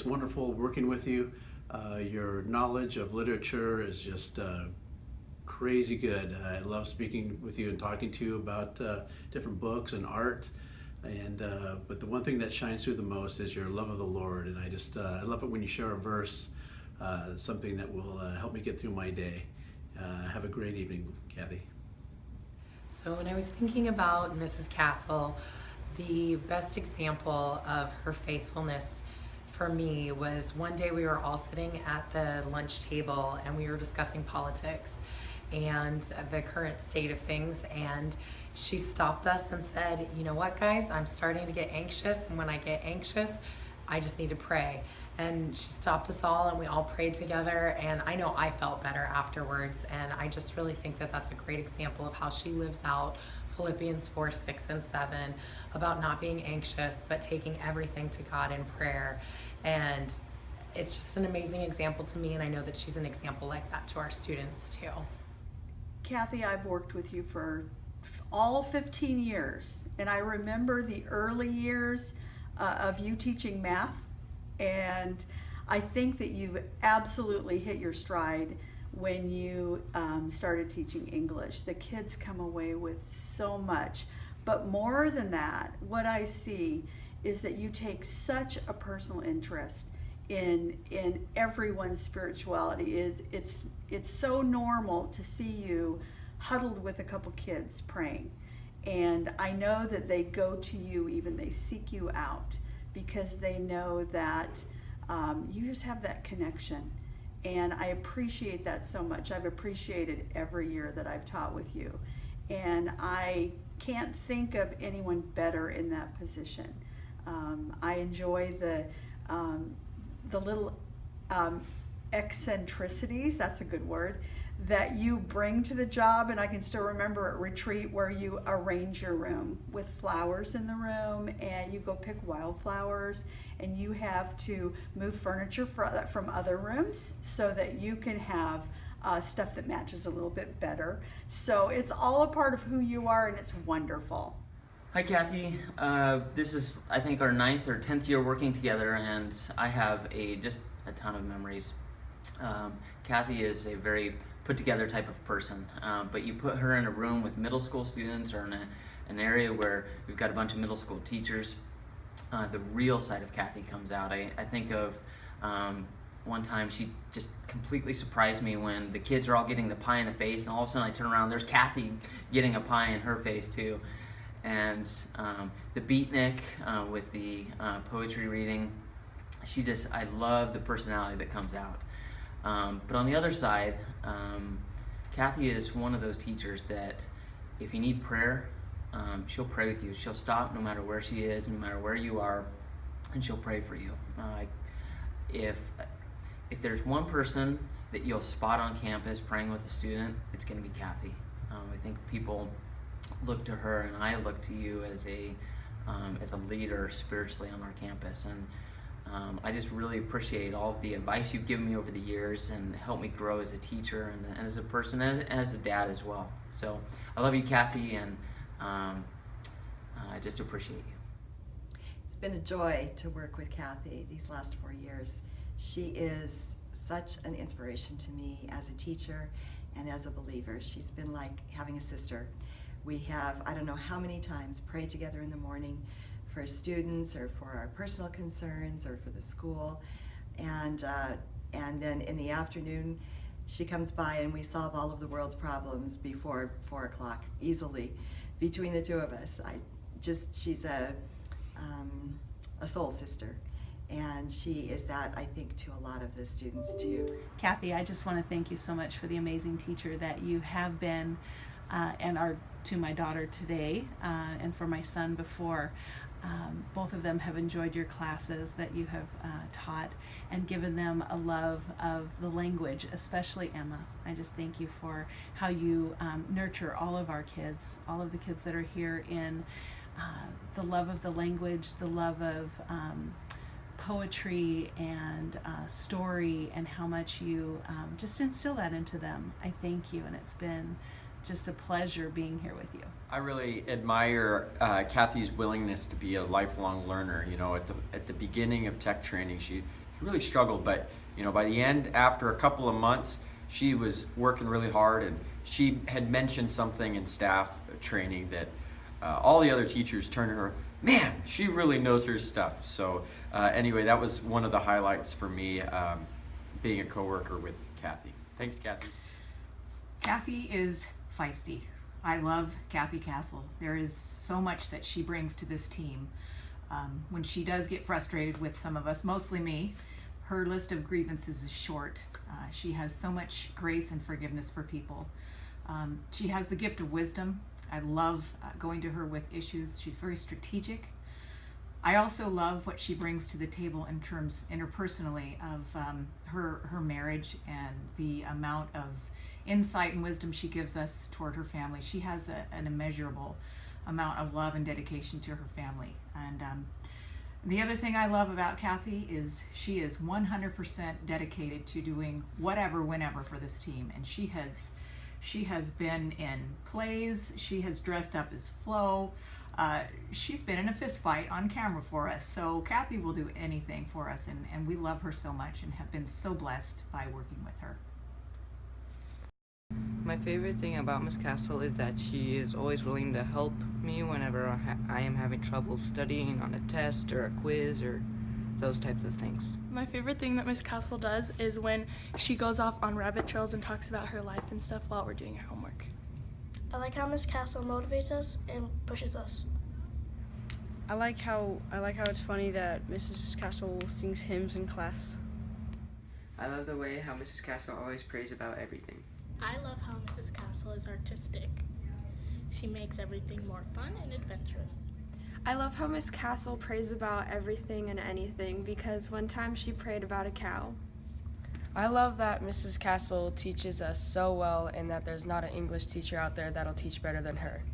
it's wonderful working with you. Your knowledge of literature is just crazy good. I love speaking with you and talking to you about different books and art. And but the one thing that shines through the most is your love of the Lord. And I love it when you share a verse, something that will help me get through my day. Have a great evening, Kathy. So when I was thinking about Mrs. Cassel, the best example of her faithfulness for me was one day we were all sitting at the lunch table and we were discussing politics and the current state of things, and she stopped us and said, you know what guys, I'm starting to get anxious, and when I get anxious I just need to pray. And she stopped us all and we all prayed together, and I know I felt better afterwards. And I just really think that that's a great example of how she lives out Philippians 4, 6, and 7 about not being anxious but taking everything to God in prayer. And it's just an amazing example to me, and I know that she's an example like that to our students too. Kathy, I've worked with you for all 15 years, and I remember the early years of you teaching math, and I think that you've absolutely hit your stride when you started teaching English. The kids come away with so much, but more than that, what I see is that you take such a personal interest in everyone's spirituality. It's so normal to see you huddled with a couple kids praying, and I know that they go to you, even they seek you out, because they know that you just have that connection. And I appreciate that so much. I've appreciated every year that I've taught with you, and I can't think of anyone better in that position. I enjoy the little eccentricities, that's a good word, that you bring to the job. And I can still remember at retreat where you arrange your room with flowers in the room, and you go pick wildflowers, and you have to move furniture from other rooms so that you can have stuff that matches a little bit better. So it's all a part of who you are, and it's wonderful. Hi Kathy, this is I think our 9th or 10th year working together, and I have just a ton of memories. Kathy is a very put together type of person, but you put her in a room with middle school students or in an area where we've got a bunch of middle school teachers, the real side of Kathy comes out. I think of one time she just completely surprised me when the kids are all getting the pie in the face, and all of a sudden I turn around, there's Kathy getting a pie in her face too. And the beatnik with the poetry reading, I love the personality that comes out. But on the other side, Kathy is one of those teachers that if you need prayer, she'll pray with you. She'll stop no matter where she is, no matter where you are, and she'll pray for you. If there's one person that you'll spot on campus praying with a student, it's going to be Kathy. I think people look to her, and I look to you as a leader spiritually on our campus. And I just really appreciate all of the advice you've given me over the years and helped me grow as a teacher and as a person and as a dad as well. So I love you, Kathy, and I just appreciate you. It's been a joy to work with Kathy these last 4 years. She is such an inspiration to me as a teacher and as a believer. She's been like having a sister. We have, I don't know how many times, prayed together in the morning for students or for our personal concerns or for the school. And then in the afternoon, she comes by and we solve all of the world's problems before 4 o'clock, easily, between the two of us. She's a soul sister. And she is that, I think, to a lot of the students too. Kathy, I just want to thank you so much for the amazing teacher that you have been and are to my daughter today and for my son before. Both of them have enjoyed your classes that you have taught and given them a love of the language, especially Emma. I just thank you for how you nurture all of our kids, all of the kids that are here in the love of the language, the love of poetry and story, and how much you just instill that into them. I thank you, and it's been just a pleasure being here with you. I really admire Kathy's willingness to be a lifelong learner. You know, at the beginning of tech training, she really struggled, but by the end, after a couple of months, she was working really hard, and she had mentioned something in staff training that all the other teachers turned to her, man, she really knows her stuff. So anyway, that was one of the highlights for me, being a coworker with Kathy. Thanks, Kathy. Kathy is feisty. I love Kathy Cassel. There is so much that she brings to this team. When she does get frustrated with some of us, mostly me, her list of grievances is short. She has so much grace and forgiveness for people. She has the gift of wisdom. I love going to her with issues. She's very strategic. I also love what she brings to the table in terms interpersonally of her marriage and the amount of insight and wisdom she gives us toward her family. She has an immeasurable amount of love and dedication to her family. And the other thing I love about Kathy is she is 100% dedicated to doing whatever, whenever for this team. And she has been in plays. She has dressed up as Flo. She's been in a fist fight on camera for us. So Kathy will do anything for us, and we love her so much and have been so blessed by working with her. My favorite thing about Miss Cassel is that she is always willing to help me whenever I am having trouble studying on a test or a quiz or those types of things. My favorite thing that Miss Cassel does is when she goes off on rabbit trails and talks about her life and stuff while we're doing our homework. I like how Miss Cassel motivates us and pushes us. I like how it's funny that Mrs. Cassel sings hymns in class. I love the way how Mrs. Cassel always prays about everything. I love how Mrs. Cassel is artistic. She makes everything more fun and adventurous. I love how Miss Cassel prays about everything and anything, because one time she prayed about a cow. I love that Mrs. Cassel teaches us so well and that there's not an English teacher out there that'll teach better than her.